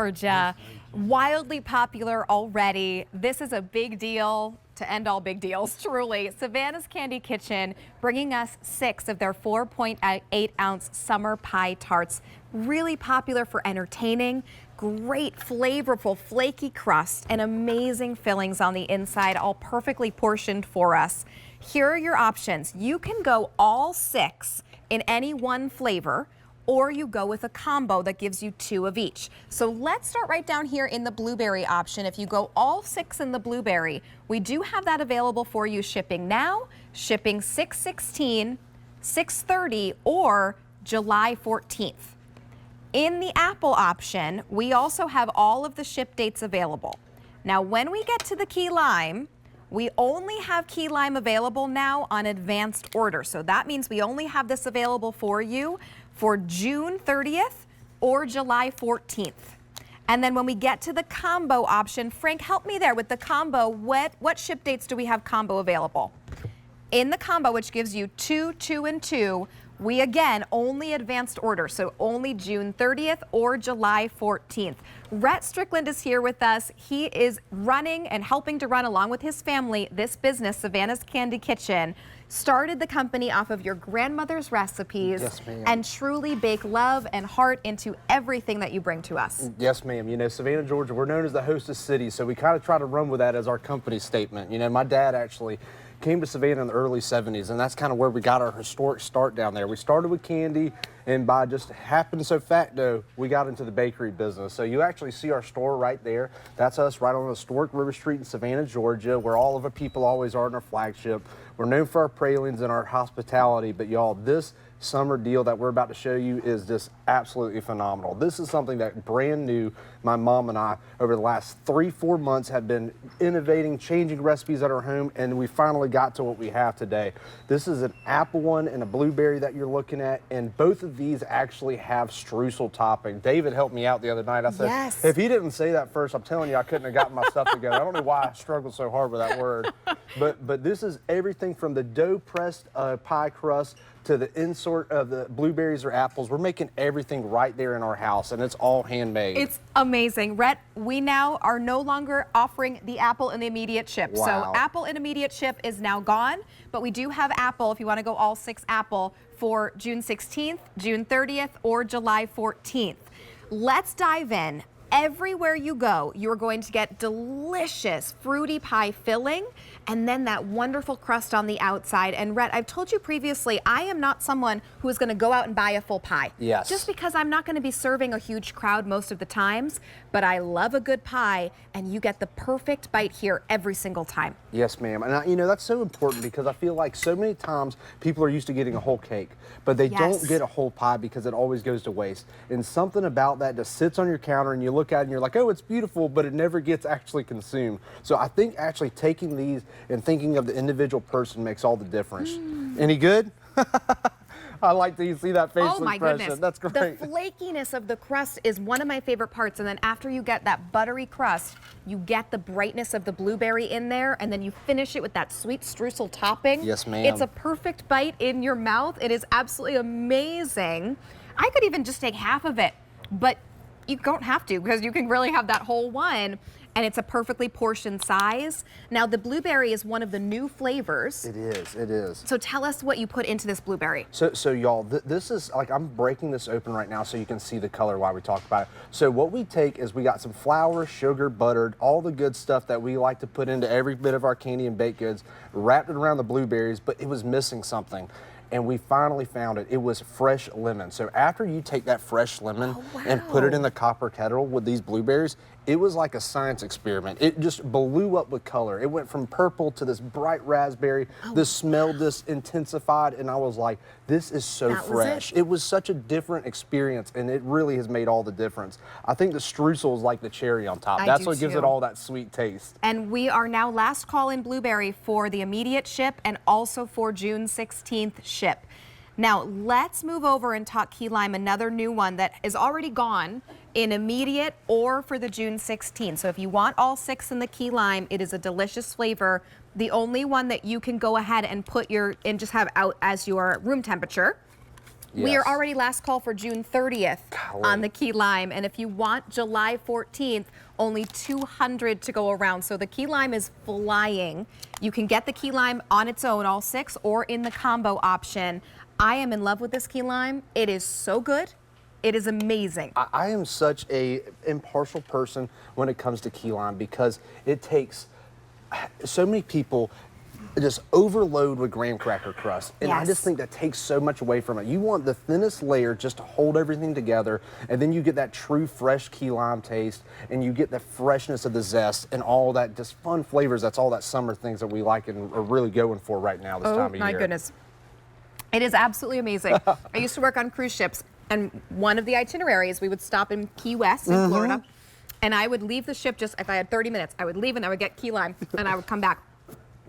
Georgia. Wildly popular already. This is a big deal to end all big deals, truly. Savannah's Candy Kitchen bringing us 6 of their 4.8-ounce summer pie tarts. Really popular for entertaining. Great, flavorful, flaky crust and amazing fillings on the inside, all perfectly portioned for us. Here are your options. You can go all 6 in any one flavor, or you go with a combo that gives you 2 of each. So let's start right down here in the blueberry option. If you go all 6 in the blueberry, we do have that available for you shipping now, shipping 6/16, 6/30, or July 14th. In the apple option, we also have all of the ship dates available. Now, when we get to the key lime, we only have key lime available now on advanced order. So that means we only have this available for you for June 30th or July 14th. And then when we get to the combo option, Frank, help me there with the combo. What ship dates do we have combo available? In the combo, which gives you 2, 2, and 2, we again only advanced order, so only June 30th or July 14th. Rhett Strickland is here with us. He is running and helping to run along with his family this business, Savannah's Candy Kitchen. Started the company off of your grandmother's recipes. Yes, ma'am. And truly bake love and heart into everything that you bring to us. Yes, ma'am. You know, Savannah, Georgia, we're known as the hostess city, so we kind of try to run with that as our company statement. You know, my dad actually came to Savannah in the early 70s, and that's kind of where we got our historic start down there. We started with candy, and by just happen so facto, we got into the bakery business. So you actually see our store right there. That's us right on historic River Street in Savannah, Georgia, where all of our people always are in our flagship. We're known for our pralines and our hospitality, but y'all, this summer deal that we're about to show you is just absolutely phenomenal. This is something that brand new, my mom and I, over the last 3-4 months have been innovating, changing recipes at our home, and we finally got to what we have today. This is an apple one and a blueberry that you're looking at, and both of these actually have streusel topping. David helped me out the other night. I said, yes. If he didn't say that first, I'm telling you, I couldn't have gotten my stuff together. I don't know why I struggled so hard with that word. But this is everything from the dough pressed pie crust to the insert of the blueberries or apples. We're making everything right there in our house, and it's all handmade. It's amazing. Rhett, we now are no longer offering the apple and the immediate ship. Wow. So apple and immediate ship is now gone, but we do have apple if you want to go all 6 apple for June 16th, June 30th, or July 14th. Let's dive in. Everywhere you go, you're going to get delicious fruity pie filling and then that wonderful crust on the outside. And Rhett, I've told you previously, I am not someone who is going to go out and buy a full pie. Yes. Just because I'm not going to be serving a huge crowd most of the times, but I love a good pie, and you get the perfect bite here every single time. Yes, ma'am. And you know, that's so important because I feel like so many times people are used to getting a whole cake, but they don't get a whole pie because it always goes to waste. And something about that just sits on your counter and you look at it and you're like, oh, it's beautiful, but it never gets actually consumed. So I think actually taking these and thinking of the individual person makes all the difference. Any good? I like to see that facial oh my expression. Goodness. That's great. The flakiness of the crust is one of my favorite parts, and then after you get that buttery crust, you get the brightness of the blueberry in there, and then you finish it with that sweet streusel topping. Yes, ma'am. It's a perfect bite in your mouth. It is absolutely amazing. I could even just take half of it, but you don't have to because you can really have that whole one. And it's a perfectly portioned size. Now, the blueberry is one of the new flavors. It is, it is. So tell us what you put into this blueberry. So y'all, this is, like, I'm breaking this open right now so you can see the color while we talk about it. So what we take is we got some flour, sugar, buttered, all the good stuff that we like to put into every bit of our candy and baked goods, wrapped it around the blueberries, but it was missing something. And we finally found it. It was fresh lemon. So after you take that fresh lemon and put it in the copper kettle with these blueberries, it was like a science experiment. It just blew up with color. It went from purple to this bright raspberry. The smell just intensified, and I was like, this is so fresh. It was such a different experience, and it really has made all the difference. I think the streusel is like the cherry on top. That's what gives it all that sweet taste. And we are now last call in blueberry for the immediate ship and also for June 16th ship. Now, let's move over and talk key lime, another new one that is already gone in immediate or for the June 16th. So if you want all 6 in the key lime, it is a delicious flavor. The only one that you can go ahead and put and just have out as your room temperature We are Yes. already last call for June 30th Golly. on the key lime. And if you want July 14th, only 200 to go around. So the key lime is flying. You can get the key lime on its own, all 6, or in the combo option. I am in love with this key lime. It is so good. It is amazing. I am such a impartial person when it comes to key lime because it takes so many people just overload with graham cracker crust, and I Yes. just think that takes so much away from it. You want the thinnest layer just to hold everything together, and then you get that true fresh key lime taste, and you get the freshness of the zest and all that just fun flavors. That's all that summer things that we like and are really going for right now this time of year. Oh my goodness. It is absolutely amazing. I used to work on cruise ships, and one of the itineraries, we would stop in Key West in Florida, and I would leave the ship just, if I had 30 minutes, I would leave and I would get key lime, and I would come back.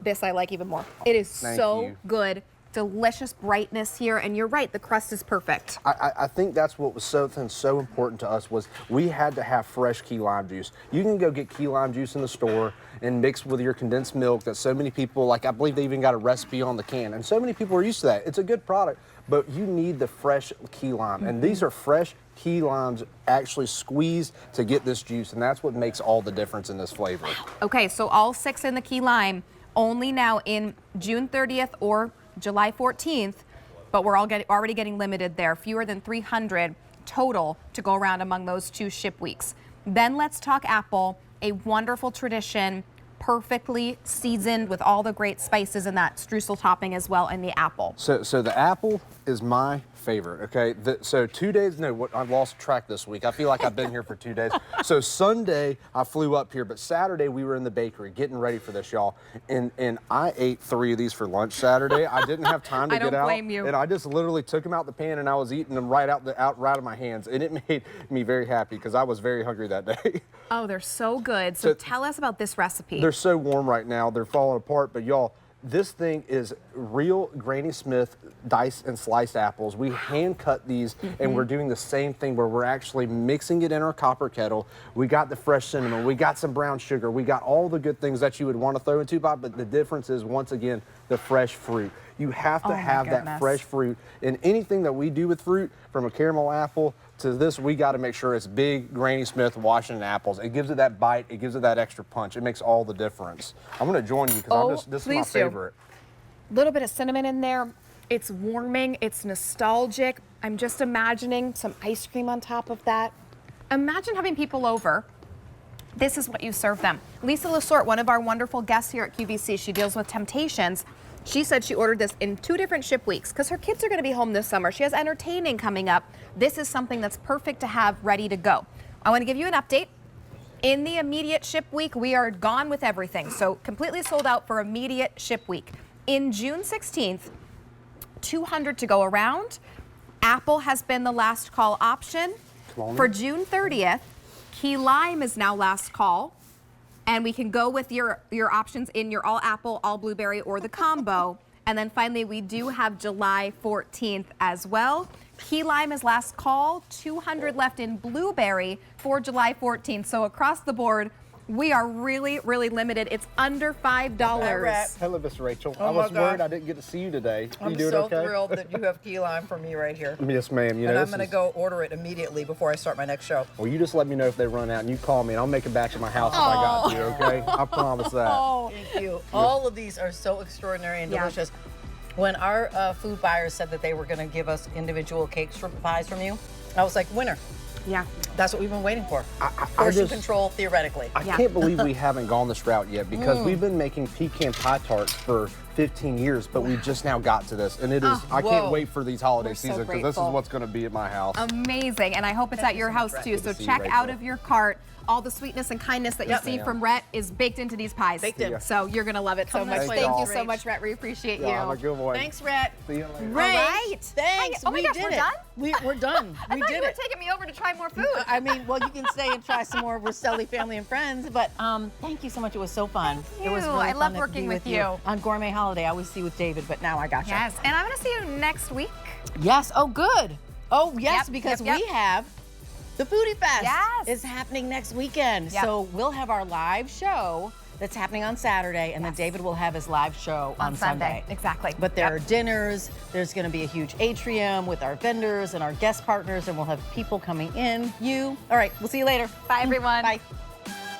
This I like even more. It is Thank so you. good. Delicious brightness here, and you're right, the crust is perfect. I think that's what was so important to us was we had to have fresh key lime juice. You can go get key lime juice in the store and mix with your condensed milk that so many people, like I believe they even got a recipe on the can, and so many people are used to that. It's a good product, but you need the fresh key lime, and these are fresh key limes actually squeezed to get this juice, and that's what makes all the difference in this flavor. Okay, so all 6 in the key lime, only now in June 30th or July 14th, but we're already getting limited there. Fewer than 300 total to go around among those 2 ship weeks. Then let's talk apple, a wonderful tradition, perfectly seasoned with all the great spices and that streusel topping as well, and the apple. So the apple is my favorite, okay? So 2 days, no, I've lost track this week. I feel like I've been here for 2 days. So Sunday, I flew up here, but Saturday, we were in the bakery getting ready for this, y'all. And I ate 3 of these for lunch Saturday. I didn't have time to I get don't out. blame you. And I just literally took them out the pan and I was eating them right out of my hands. And it made me very happy because I was very hungry that day. Oh, they're so good. So tell us about this recipe. They're so warm right now. They're falling apart, but y'all, this thing is real Granny Smith diced and sliced apples. We hand cut these and we're doing the same thing where we're actually mixing it in our copper kettle. We got the fresh cinnamon, we got some brown sugar, we got all the good things that you would want to throw into pot, but the difference is once again, the fresh fruit. You have to Oh my have that goodness. fresh fruit. And anything that we do with fruit, from a caramel apple to this, we got to make sure it's big Granny Smith Washington apples. It gives it that bite, it gives it that extra punch. It makes all the difference. I'm going to join you because this is my please do. favorite. Little bit of cinnamon in there. It's warming, it's nostalgic. I'm just imagining some ice cream on top of that. Imagine having people over. This is what you serve them. Lisa Lesort, one of our wonderful guests here at QVC, she deals with temptations. She said she ordered this in 2 different ship weeks because her kids are going to be home this summer. She has entertaining coming up. This is something that's perfect to have ready to go. I want to give you an update. In the immediate ship week, we are gone with everything. So completely sold out for immediate ship week. In June 16th, 200 to go around. Apple has been the last call option. For June 30th, key lime is now last call. And we can go with your options in your all apple, all blueberry, or the combo. And then finally, we do have July 14th as well. Key lime is last call, 200 left in blueberry for July 14th. So across the board, we are really, really limited. It's under $5. Hello, Miss Rachel. Oh I was my gosh. worried I didn't get to see you today. I'm you doing so okay? thrilled that you have key lime for me right here. Yes, ma'am. You know, And I'm this going to is- go order it immediately before I start my next show. Well, you just let me know if they run out, and you call me, and I'll make it back to my house if I got to. Okay? I promise that. Thank you. All of these are so extraordinary and Yeah. delicious. When our food buyers said that they were going to give us individual cakes from pies from you, I was like, winner. Yeah. That's what we've been waiting for. I Portion just- control, theoretically. I Yeah. can't believe we haven't gone this route yet because we've been making pecan pie tarts for 15 years, but we just now got to this, and it is. I can't whoa. wait for these holiday We're so season because this is grateful. what's going to be at my house. Amazing. And I hope it's at your house too. Good So to see you, check out Rachel. of your cart. All the sweetness and kindness that you Yep. see Ma'am. from Rhett is baked into these pies. Baked in. So you're going to love it so Come much. this way, Thank you y'all. so much, Rhett. We appreciate you. Yeah, I'm a good boy. Thanks, Rhett. See you later. Great. right. Thanks. Oh my we gosh, did we're it. done? We're done. I We thought did you were it. taking me over to try more food. I mean, well, you can stay and try some more Roselli family and friends, but thank you so much. It was so fun. Thank It was you. really I fun love to working be with you. On Gourmet Holiday. I always see you with David, but now I got you. Yes. And I'm going to see you next week. Yes. Oh, good. Oh, yes, Yep, because yep, we have the Foodie Fest. Yes. Is happening next weekend. Yep. So we'll have our live show that's happening on Saturday, and then David will have his live show on Sunday. Exactly. But there are dinners. There's going to be a huge atrium with our vendors and our guest partners, and we'll have people coming in. All right, we'll see you later. Bye, everyone. Bye.